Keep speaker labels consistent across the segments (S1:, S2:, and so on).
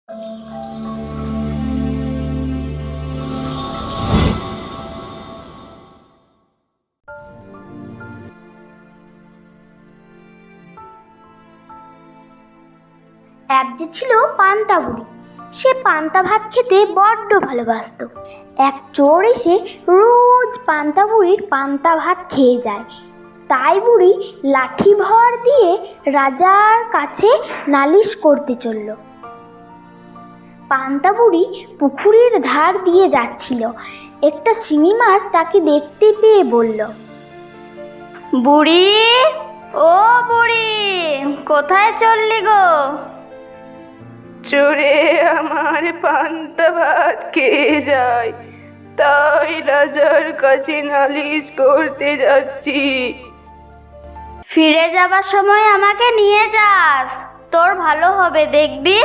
S1: এক যে ছিল পান্তা বুড়ি। সে পান্তা ভাত খেতে বড্ড ভালোবাসত। এক চোর এসে রোজ পান্তা বুড়ির পান্তা ভাত খেয়ে যায়। তাই বুড়ি লাঠি ভর দিয়ে রাজার কাছে নালিশ করতে চলল। পান্তা বুড়ি পুকুরের ধার দিয়ে যাচ্ছিল। একটা শিঙি মাছ তাকে দেখতে পেয়ে বলল, বুড়ি, ও বুড়ি, কোথায় চললি গো?
S2: চোরে আমার পান্তা ভাত খেয়ে যায়, তাই রাজার কাছে নালিশ করতে যাচ্ছি।
S1: ফিরে যাবার সময় আমাকে নিয়ে যাস, তোর ভালো হবে দেখবি।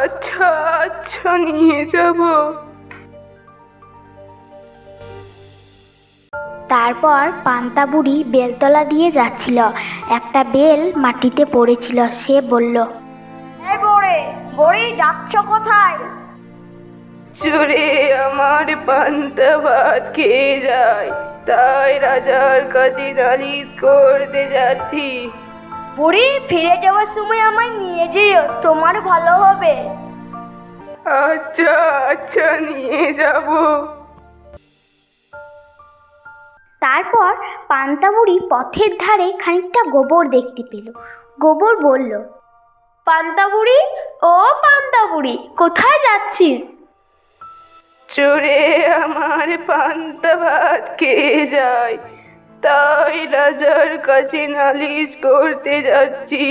S2: আচ্ছা আচ্ছা, নিয়ে যাব।
S1: তারপর পান্তা বুড়ি বেলতলা দিয়ে যাচ্ছিল। একটা বেল মাটিতে পড়েছিল। সে বলল, এই বুড়ি, বুড়ি, যাচ্ছ কোথায়?
S2: চোরে আমার পান্তা ভাত খেয়ে যায়, তাই রাজার কাছে নালিশ করতে যাচ্ছি।
S1: বুড়ি, ফিরে যাওয়ার সময় আমায় নিয়ে যেও, তোমার ভালো হবে।
S2: আচ্ছা আচ্ছা, নিয়ে যাব।
S1: তারপর পান্তা বুড়ি পথের ধারে খানিকটা গোবর দেখতে পেল। গোবর বলল, পান্তা বুড়ি, ও পান্তা বুড়ি, কোথায় যাচ্ছিস?
S2: চোরে আমার পান্তা ভাত খেয়ে যায়, তাই রাজার কাছে নালিশ করতে যাচ্ছি।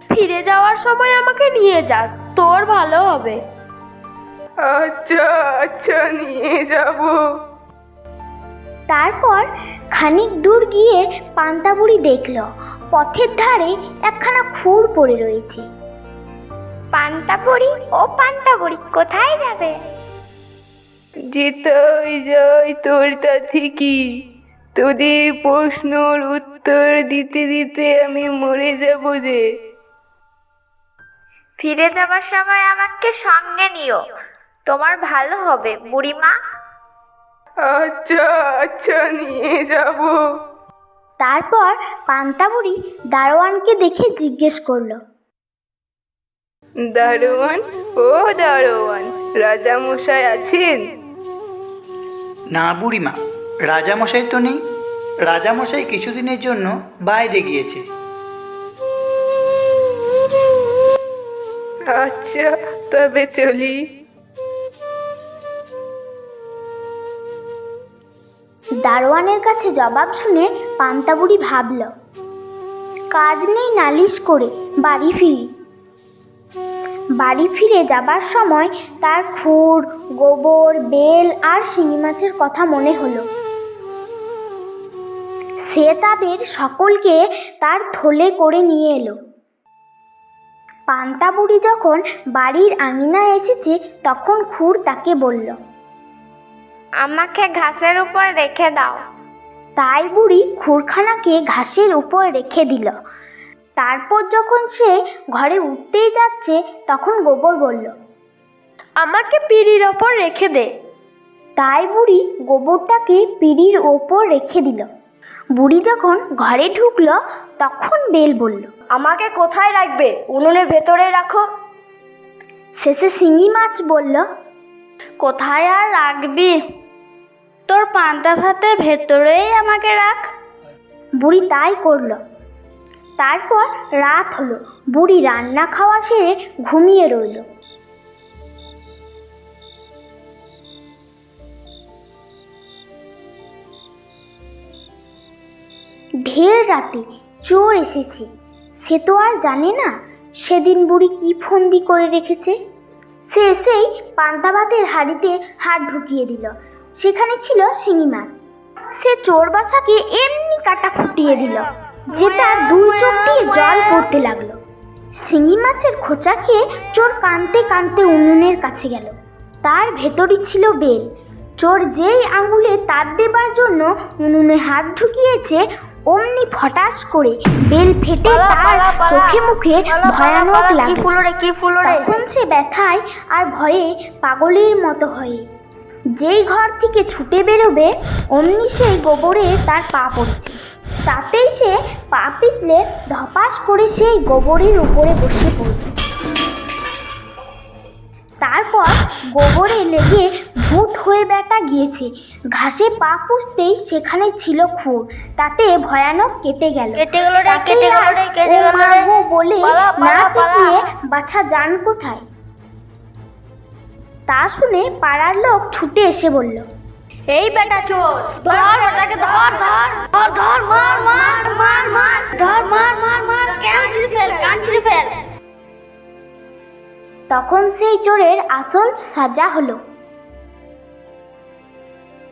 S1: ফিরে যাওয়ার সময় আমাকে নিয়ে যাস, তোর ভালো হবে।
S2: আচ্ছা আচ্ছা, নিয়ে যাব।
S1: তারপর খানিক দূর গিয়ে পান্তা বুড়ি দেখল পথের ধারে একখানা খুর পড়ে রয়েছে। পান্তা বুড়ি, ও পান্তা বুড়ি, কোথায় যাবে?
S2: যেতাই যাই তোর কাছে কি, তোদের প্রশ্নর উত্তর দিতে দিতে আমি মরে যাব যে।
S1: ফিরে যাবার সময় আমাকে সঙ্গে নিও, তোমার ভালো হবে বুড়িমা।
S2: আচ্ছা আচ্ছা, নিয়ে যাব।
S1: তারপর পান্তা বুড়ি দারোয়ানকে দেখে জিজ্ঞেস করলো,
S2: দারোয়ান, ও দারোয়ান, রাজামশাই আছেন?
S3: না বুড়িমা, রাজামশাই তো নেই। রাজামশাই কিছুদিনের জন্য বাইরে গিয়েছে।
S2: আচ্ছা, তবে চলি।
S1: দারোয়ানের কাছে জবাব শুনে পান্তা বুড়ি ভাবল, কাজ নেই নালিশ করে বাড়ি ফিরি। বাড়ি ফিরে যাবার সময় তার খুর, গোবর, বেল আর শিঙি মাছের কথা মনে হলো। সে তাদের সকলকে তার থলে করে নিয়ে এলো। পান্তা বুড়ি যখন বাড়ির আঙিনায় এসেছে তখন খুর তাকে বলল, আমাকে ঘাসের উপর রেখে দাও। তাই বুড়ি খুরখানাকে ঘাসের উপর রেখে দিল। তারপর যখন সে ঘরে উঠতেই যাচ্ছে তখন গোবর বলল, আমাকে পিঁড়ির ওপর রেখে দে। তাই বুড়ি গোবরটাকে পিঁড়ির ওপর রেখে দিল। বুড়ি যখন ঘরে ঢুকলো তখন বেল বলল, আমাকে কোথায় রাখবে? উনুনের ভেতরে রাখো। শেষে শিঙি মাছ বলল, কোথায় আর রাখবি, তোর পান্তা ভাতের ভেতরেই আমাকে রাখ। বুড়ি তাই করল। তারপর রাত হলো। বুড়ি রান্না খাওয়া সেরে ঘুমিয়ে রইল। ঢের রাতে চোর এসেছে। সে তো আর জানে না সেদিন বুড়ি কি ফন্দি করে রেখেছে। সে এসেই পান্তা ভাতের হাঁড়িতে হাত ঢুকিয়ে দিল। সেখানে ছিল শিঙি মাছ। সে চোর বাছাকে এমনি কাটা ফুটিয়ে দিল যে তার দুই চোখ দিয়ে জল পড়তে লাগলো। শিঙি মাছের খোঁচা খেয়ে চোর কাঁদতে কাঁদতে উনুনের কাছে গেল। তার ভেতরই ছিল বেল। চোর যেই আঙুলে তার দেবার জন্য উনুনে হাত ঢুকিয়েছে অমনি ফটাস করে বেল ফেটে তার চোখে মুখে ভয়ানক লাগলো। তখন সে ব্যথায় আর ভয়ে পাগলের মতো হয়ে যেই ঘর থেকে ছুটে বেরোবে অমনি সেই গোবরে তার পা পড়ছে। তাতেই সে পা পিছলে ধপাস করে সেই গোবরের উপরে বসে পড়ল। তারপর গোবরে লেগে ভূত হয়ে ব্যাটা গিয়েছে। ঘাসে পা পুষতেই সেখানে ছিল খুর, তাতে ভয়ানক কেটে গেল। বলে না চেঁচিয়ে বাছা যান কোথায়? তা শুনে পাড়ার লোক ছুটে এসে বলল,
S4: এই বেটা চোর, ধর ওটাকে, ধর ধর ধর ধর, মার মার মার মার, ধর মার মার মার, কান ছিঁড়ে ফেল।
S1: তখন সেই চোরের আসল সাজা হলো।